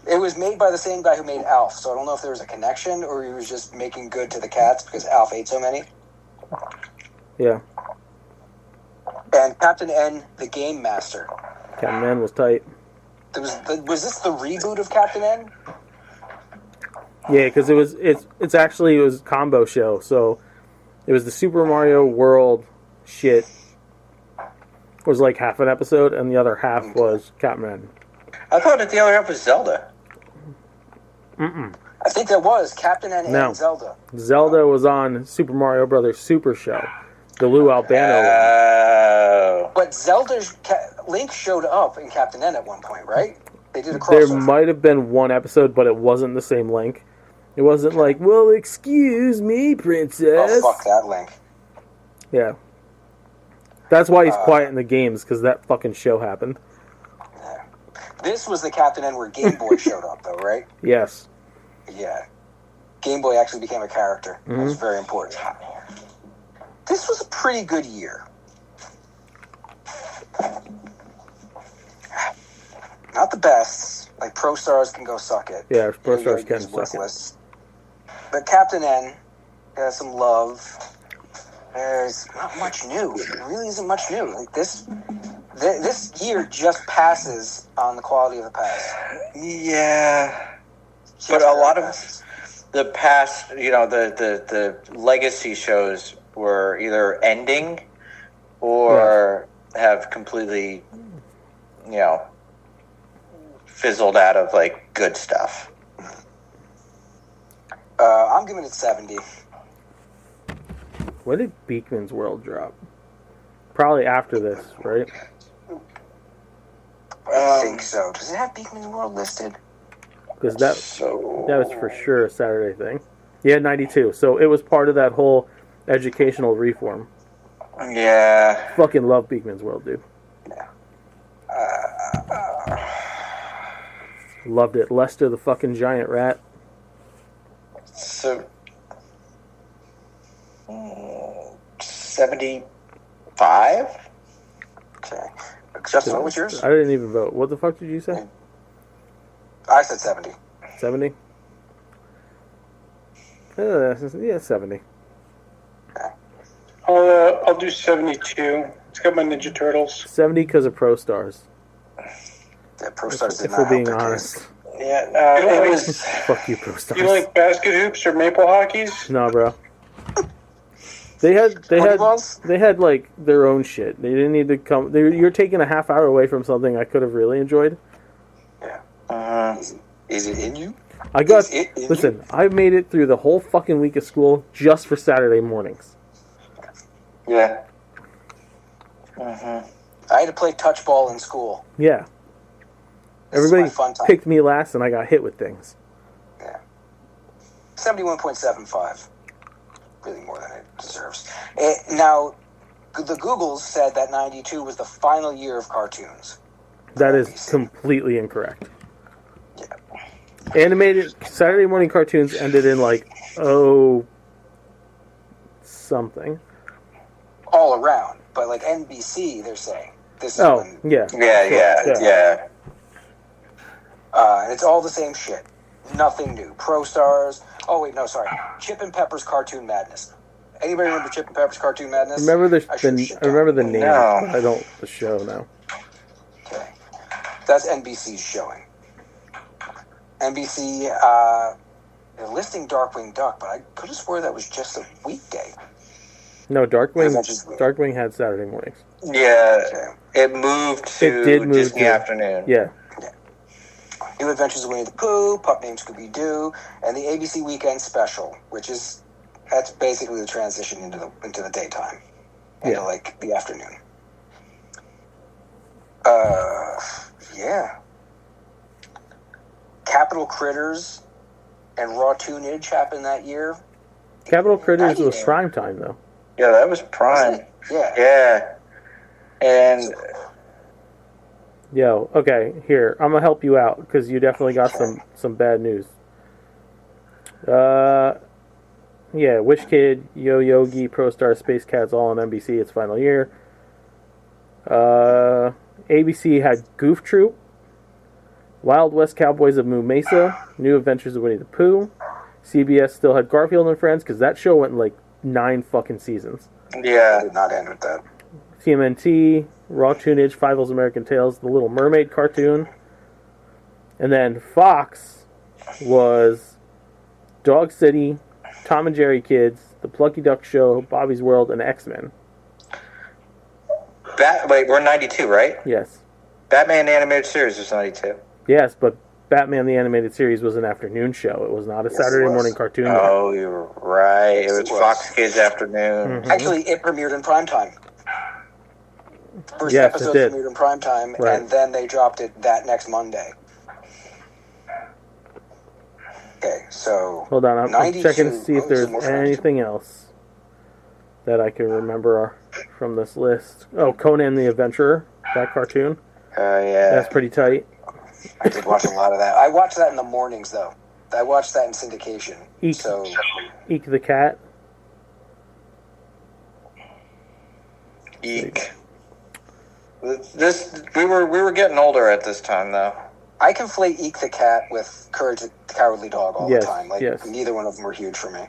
It was made by the same guy who made Alf, so I don't know if there was a connection or he was just making good to the cats because Alf ate so many. Yeah. And Captain N, the Game Master. Captain N was tight. Was this the reboot of Captain N? Yeah, because it was a combo show. So it was the Super Mario World shit was like half an episode, and the other half was Captain N. I thought that the other half was Zelda. Mm-mm. I think that was Captain N and Zelda. Zelda was on Super Mario Brothers Super Show, the Lou Albano one. Oh. But Link showed up in Captain N at one point, right? They did a crossover. There might have been one episode, but it wasn't the same Link. It wasn't like, well, excuse me, princess. Oh, fuck that Link. Yeah. That's why he's quiet in the games, because that fucking show happened. Yeah. This was the Captain N where Game Boy showed up, though, right? Yes. Yeah. Game Boy actually became a character. Mm-hmm. It was very important. This was a pretty good year. Not the best. Like, Pro Stars can go suck it. Yeah, Pro Stars Yo-Yo can is suck worthless. But Captain N has some love. There's not much new. There really isn't much new. Like this year just passes on the quality of the past. Yeah. Just But a lot passes. of the past, the legacy shows were either ending or have completely, fizzled out of, like, good stuff. I'm giving it 70. When did Beekman's World drop? Probably after this, right? I think so. Does it have Beekman's World listed? Because that was for sure a Saturday thing. Yeah, 92. So it was part of that whole educational reform. Yeah. Fucking love Beekman's World, dude. Yeah. Loved it. Lester the fucking giant rat. So 75? Okay. Justin, what was yours? I didn't even vote. What the fuck did you say? I said 70. 70? Yeah, 70. I'll do 72. It's got my Ninja Turtles. 70 because of Pro Stars. Yeah, Pro Stars did If not we're being help their honest. case. Yeah, it was. Fuck you, Pro Stars. You like basket hoops or maple hockeys? No, bro. They had like their own shit. They didn't need to come. You're taking a half hour away from something I could have really enjoyed. Yeah. Is it in you? I got. Is it in Listen, I made it through the whole fucking week of school just for Saturday mornings. Yeah. I had to play touch ball in school. Yeah. This Everybody is my fun time. picked me last, and I got hit with things. Yeah. 71.75. Really more than it deserves. Now, the Googles said that 92 was the final year of cartoons. That is completely incorrect. Yeah. Animated Saturday morning cartoons ended in like something. All around. But like NBC, they're saying. This is when, yeah. Yeah. and it's all the same shit. Nothing new. Pro Stars. Oh, wait, no, sorry. Chip and Pepper's Cartoon Madness. Anybody remember Chip and Pepper's Cartoon Madness? I remember I remember the name. No. But I don't the show now. Okay. That's NBC's showing. NBC, they're listing Darkwing Duck, but I could have swore that was just a weekday. No, Darkwing Just- Darkwing had Saturday mornings. Yeah. Okay. It moved to It did move Disney to- Afternoon. Yeah. New Adventures of Winnie the Pooh, Pup Named Scooby-Doo, and the ABC Weekend Special, that's basically the transition into the daytime, into like the afternoon. Yeah. Capital Critters and Raw Tunage happened that year. Capital Critters was prime time though. Yeah, that was Prime. Wasn't it? Yeah. Yeah. And Yo, okay, here I'm gonna help you out because you definitely got some bad news. Yeah, Wish Kid, Yo Yogi, Pro Star, Space Cats, all on NBC. Its final year. ABC had Goof Troop, Wild West Cowboys of Moo Mesa, New Adventures of Winnie the Pooh. CBS still had Garfield and Friends because that show went like 9 fucking seasons. Yeah. I did not end with that. TMNT, Raw Tunage, Fievel's American Tales, The Little Mermaid cartoon. And then Fox was Dog City, Tom and Jerry Kids, The Plucky Duck Show, Bobby's World, and X-Men. Wait, we're 92, right? Yes. Batman animated series was 92. Yes, but Batman the Animated Series was an afternoon show. It was not a Saturday morning cartoon. Oh, you're right. Yes, it was Fox Kids Afternoon. Mhm. Actually, it premiered in primetime. First Yes, it episode did. premiered in primetime, Right. and then they dropped it that next Monday. Okay, so Hold on, I'm 92. checking to see if Oh, there's some more from anything else that I can remember from this list. Oh, Conan the Adventurer, that cartoon. Yeah. That's pretty tight. I did watch a lot of that. I watched that in the mornings, though. I watched that in syndication. Eek. So Eek the Cat. Eek. This we were getting older at this time though. I conflate Eek the Cat with Courage the Cowardly Dog all Yes, the time. Like yes. neither one of them were huge for me.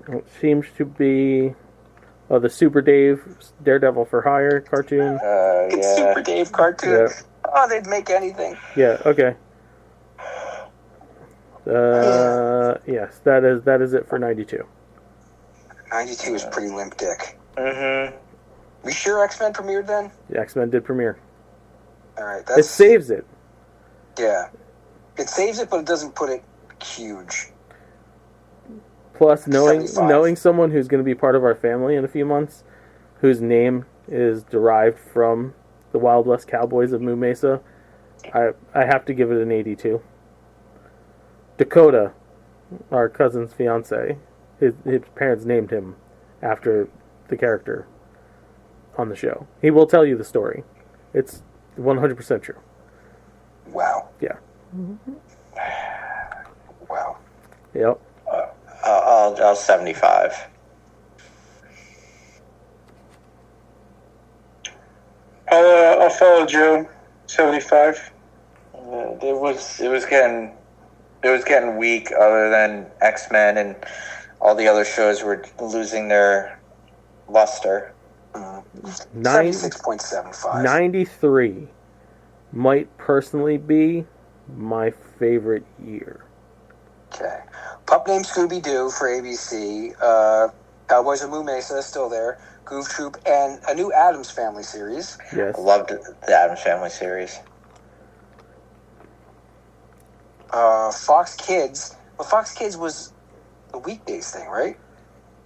It seems to be the Super Dave Daredevil for Hire cartoon. It's Super Dave cartoon. Yeah. Oh, they'd make anything. Yeah, okay. Yes, that is it for 92. 92 is pretty limp dick. Mm-hmm. We sure X-Men premiered then? The X-Men did premiere. All right, It that's saves it. yeah. It saves it, but it doesn't put it huge. Plus, knowing 75. someone who's going to be part of our family in a few months, whose name is derived from the Wild West Cowboys of Moo Mesa, I have to give it an 82. Dakota, our cousin's fiance, his parents named him after the character on the show. He will tell you the story. It's 100% true. Wow. Yeah. Wow. Yep. I'll 75. I'll follow Joe. 75. It was getting weak. Other than X-Men and all the other shows were losing their luster. 76.75. 93 might personally be my favorite year. Okay. Pup Named Scooby-Doo for ABC. Cowboys of Moo Mesa is still there. Goof Troop, and a new Addams Family series. Yes. I loved the Addams Family series. Fox Kids. Well, Fox Kids was a weekdays thing, right?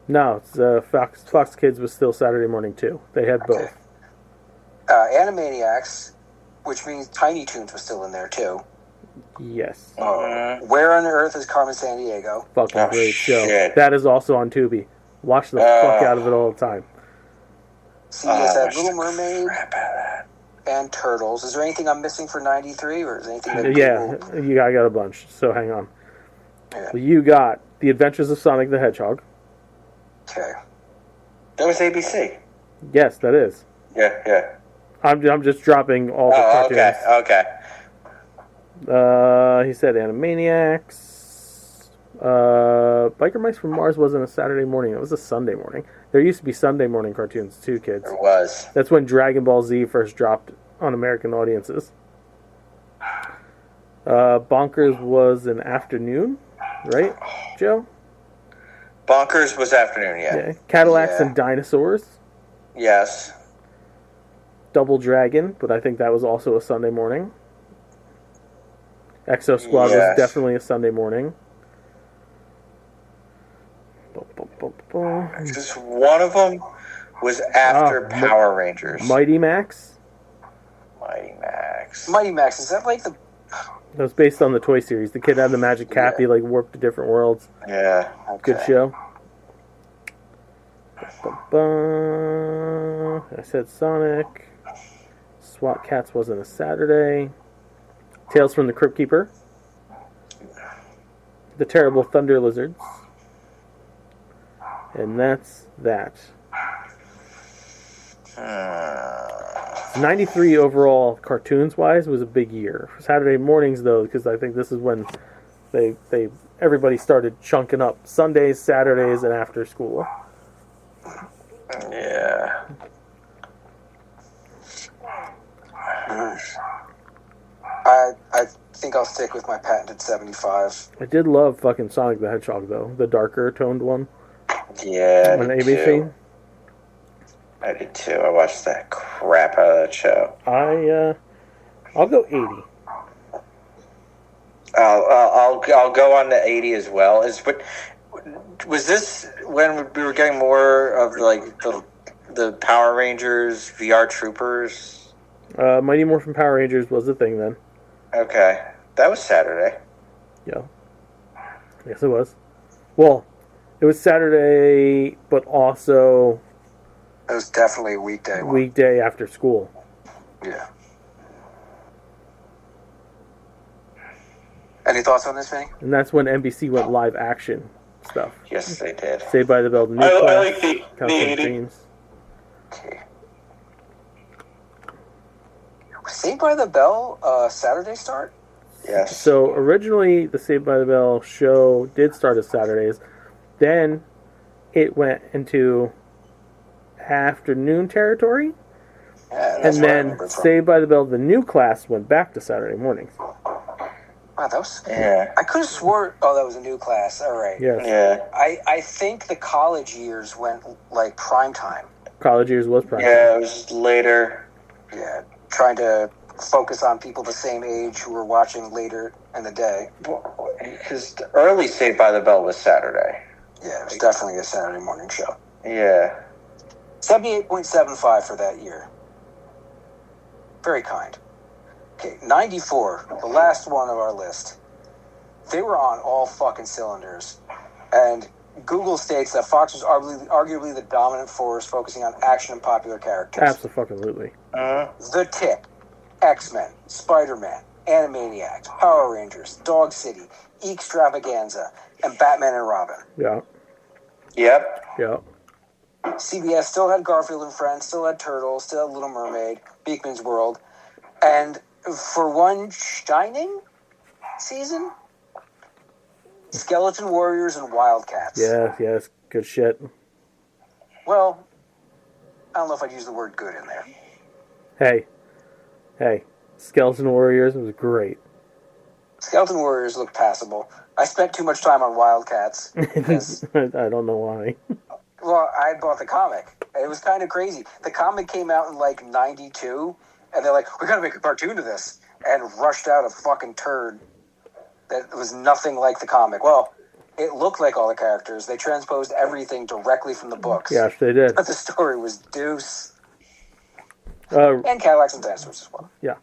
No, it's, Fox Kids was still Saturday morning too. They had both. Okay. Animaniacs, which means Tiny Toons was still in there too. Yes. Where on Earth is Carmen Sandiego? Fucking Oh, great show. shit. That is also on Tubi. Watch the fuck out of it all the time. CBS had Little the Mermaid crap out of that. and Turtles. Is there anything I'm missing for 93, or is there anything that Yeah, people... I got a bunch, so hang on. Yeah. You got The Adventures of Sonic the Hedgehog. Okay. That was ABC. Yes, that is. Yeah. I'm just dropping all the Oh, cartoons. okay. He said Animaniacs. Biker Mice from Mars wasn't a Saturday morning. It was a Sunday morning. There used to be Sunday morning cartoons too, kids. There was. That's when Dragon Ball Z first dropped on American audiences. Bonkers was an afternoon, right, Joe? Bonkers was afternoon, Yeah. Cadillacs Yeah. and Dinosaurs. Yes. Double Dragon, but I think that was also a Sunday morning. Exo Squad was Yes. definitely a Sunday morning. Just one of them was after Power Rangers. Mighty Max. Mighty Max. Mighty Max, is that like the... That was based on the Toy Series. The kid had the magic cap. Yeah. He like warped to different worlds. Yeah. Okay. Good show. I said Sonic. SWAT Cats wasn't a Saturday. Tales from the Crypt Keeper. The Terrible Thunder Lizards. And that's that. 93 overall cartoons-wise was a big year. Saturday mornings, though, because I think this is when everybody started chunking up Sundays, Saturdays, and after school. Yeah. I think I'll stick with my patented 75. I did love fucking Sonic the Hedgehog, though. The darker toned one. Yeah. On ABC. I did too. I watched that crap out of that show. I'll go 80. I'll go on to 80 as well. Was this when we were getting more of like the Power Rangers VR Troopers? Mighty Morphin Power Rangers was the thing then. Okay, that was Saturday. Yeah. Yes, it was. Well, it was Saturday, but also It was definitely a weekday one. weekday after school. Yeah. Any thoughts on this, Vinny? And that's when NBC went live action stuff. Yes, they did. Saved by the Bell, the new I class, like the California 80. Dreams. Okay. Saved by the Bell, Saturday start? Yes. So originally, the Saved by the Bell show did start as Saturdays. Then it went into afternoon territory. Yeah, that's And where I then remember it from. Saved by the Bell, the new class, went back to Saturday mornings. Wow, that was... Yeah. I could have swore... Oh, that was a new class. All right. Yes. Yeah. I think the college years went, like, prime time. College years was prime. Yeah, it was later. Yeah, trying to focus on people the same age who were watching later in the day. Because the early Saved by the Bell was Saturday. Yeah, it was definitely a Saturday morning show. Yeah. 78.75 for that year. Very kind. Okay, 94, the last one of our list. They were on all fucking cylinders. And Google states that Fox was arguably the dominant force focusing on action and popular characters. Absolutely. The Tip, X-Men, Spider-Man, Animaniacs, Power Rangers, Dog City, Extravaganza, and Batman and Robin. Yeah. Yep. Yeah. CBS still had Garfield and Friends, still had Turtles, still had Little Mermaid, Beakman's World, and for one shining season, Skeleton Warriors and Wildcats. Yes. Good shit. Well, I don't know if I'd use the word good in there. Hey. Skeleton Warriors was great. Skeleton Warriors looked passable. I spent too much time on Wildcats because, I don't know why. well, I had bought the comic. It was kind of crazy. The comic came out in like 92, and they're like, we gotta make a cartoon of this, and rushed out a fucking turd that was nothing like the comic. Well, it looked like all the characters. They transposed everything directly from the books. Yes, they did. But the story was deuce. Uh, And Cadillacs and Dinosaurs as well. yeah.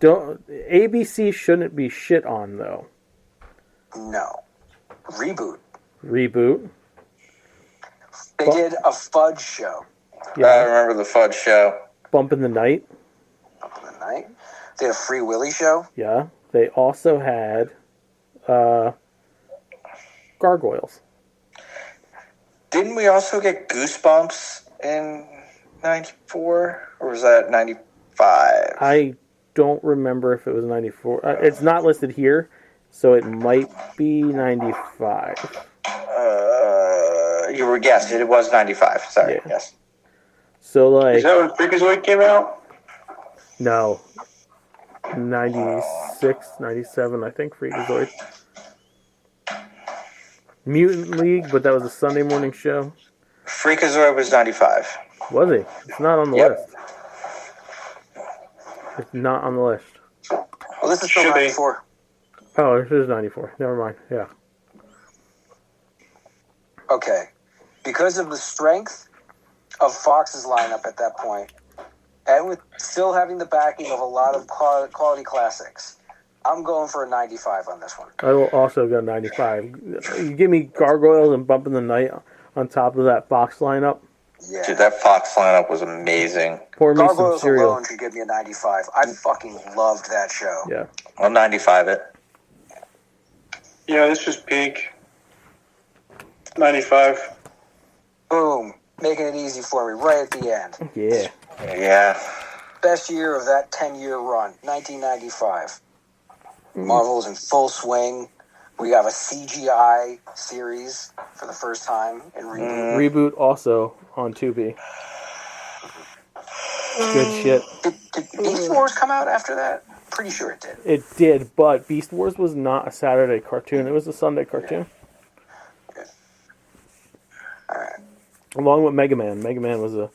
ABC shouldn't be shit on, though. No. Reboot. Reboot. They did a Fudge show. I Yeah. remember the Fudge show. Bump in the Night. Up in the night. They had a Free Willy show. Yeah. They also had Gargoyles. Didn't we also get Goosebumps in 94? Or was that 95? I don't remember if it was 94. It's not listed here, so it might be 95. You were guessed. It was 95. Sorry. Yeah. Yes. So, like, Is that when Freakazoid came out? no. 96, 97, I think, Freakazoid. Mutant League, but that was a Sunday morning show. Freakazoid was 95. Was he? It's not on the Yep. list. It's not on the list. Well, this is still Should be. 94. Oh, this is 94. Never mind. Yeah. Okay. Because of the strength of Fox's lineup at that point, and with still having the backing of a lot of quality classics, I'm going for a 95 on this one. I will also go 95. You give me Gargoyles and Bump in the Night on top of that Fox lineup. Yeah. Dude, that Fox lineup was amazing. Pour me some Gargoyles cereal. alone should give me a 95. I fucking loved that show. Yeah. I'll 95 it. Yeah, this was peak. 95. Boom. Making it easy for me right at the end. Yeah. Yeah. Best year of that 10-year run, 1995. Marvel's in full swing. We have a CGI series for the first time in Reboot. Reboot also on Tubi. Good shit. Did Beast Wars come out after that? Pretty sure it did. It did, but Beast Wars was not a Saturday cartoon. It was a Sunday cartoon. Good. All right. Along with Mega Man. Mega Man was a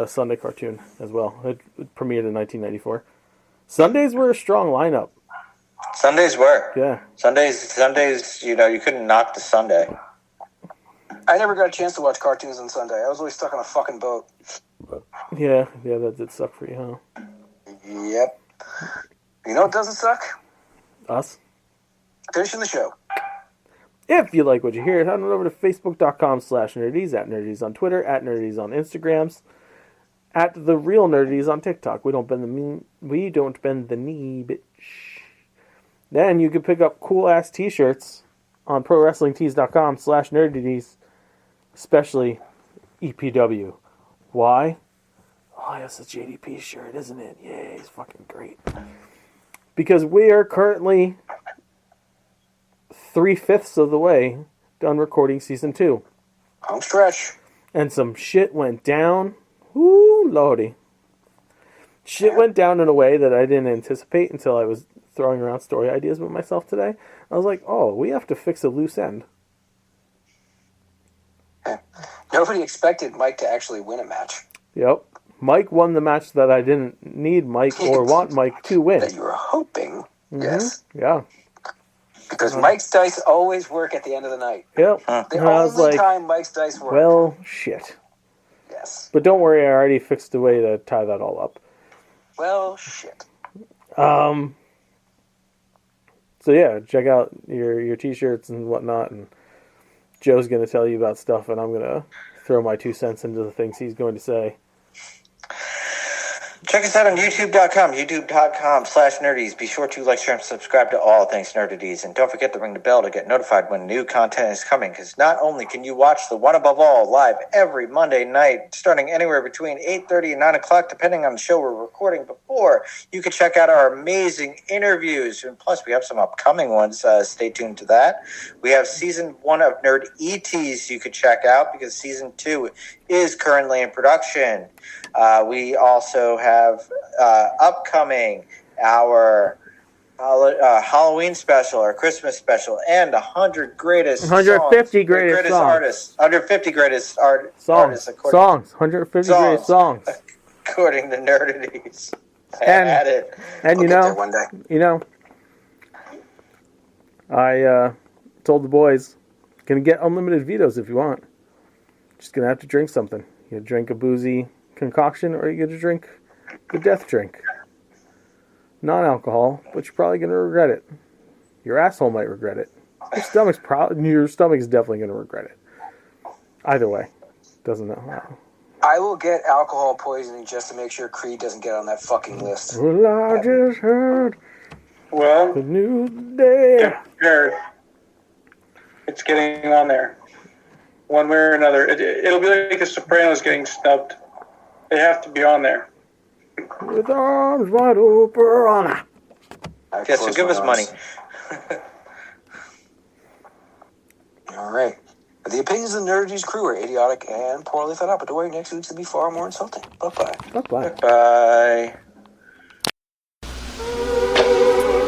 Sunday cartoon as well. It premiered in 1994. Sundays were a strong lineup. Sundays were. Yeah. Sundays, you know, you couldn't knock the Sunday. I never got a chance to watch cartoons on Sunday. I was always stuck on a fucking boat. Yeah, that did suck for you, huh? Yep. You know what doesn't suck? Us. Finishing the show. If you like what you hear, head on over to facebook.com/nerdies, at nerdies on Twitter, at nerdies on Instagrams, at the real nerdies on TikTok. We don't bend the knee, bitch. Then you can pick up cool ass t-shirts on prowrestlingtees.com/nerdies, especially EPW. Why? Oh, that's a JDP shirt, isn't it? Yeah, he's fucking great. Because we are currently 3/5 of the way done recording season 2. Home stretch. And some shit went down. Woo, lordy. Shit went down in a way that I didn't anticipate until I was throwing around story ideas with myself today. I was like, oh, we have to fix a loose end. Nobody expected Mike to actually win a match. Yep. Mike won the match that I didn't need Mike or want Mike to win. That you were hoping. Mm-hmm. Yes. Yeah. Because Mike's dice always work at the end of the night. Yep. The And I was only like, time Mike's dice work. well, shit. Yes. But don't worry, I already fixed a way to tie that all up. Well, shit. So yeah, check out your t-shirts and whatnot, and Joe's going to tell you about stuff, and I'm going to throw my 2 cents into the things he's going to say. Check us out on youtube.com/nerdies. Be sure to like, share, and subscribe to all things Nerdities. And don't forget to ring the bell to get notified when new content is coming, because not only can you watch The One Above All live every Monday night, starting anywhere between 8:30 and 9 o'clock, depending on the show we're recording before, you can check out our amazing interviews. And plus, we have some upcoming ones. Stay tuned to that. We have Season 1 of Nerd ETs you could check out, because Season 2 is currently in production. We also have upcoming our Halloween special, our Christmas special, and 100 greatest 150 greatest songs. Artists. 150 greatest artists. Songs. 150 greatest songs. According to Nerdities. And We'll get there one day. I told the boys, gonna get unlimited vetoes if you want. Just gonna have to drink something. You drink a boozy concoction, or you get to drink the death drink. Non-alcohol, but you're probably gonna regret it. Your asshole might regret it. Your stomach's definitely gonna regret it. Either way, doesn't know. I will get alcohol poisoning just to make sure Creed doesn't get on that fucking list. Well, I just heard Well, the news today. get prepared. It's getting on there. One way or another. It'll be like The Sopranos getting snubbed. They have to be on there. With arms wide open. Yeah, so give us money. All right. The opinions of the Nerdies crew are idiotic and poorly thought out, but don't worry, next week's will be far more insulting. Bye-bye. Bye-bye. Bye.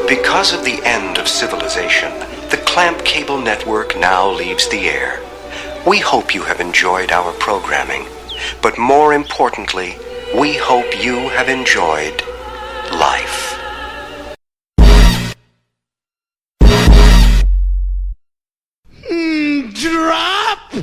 Because of the end of civilization, the Clamp Cable Network now leaves the air. We hope you have enjoyed our programming, but more importantly, we hope you have enjoyed life.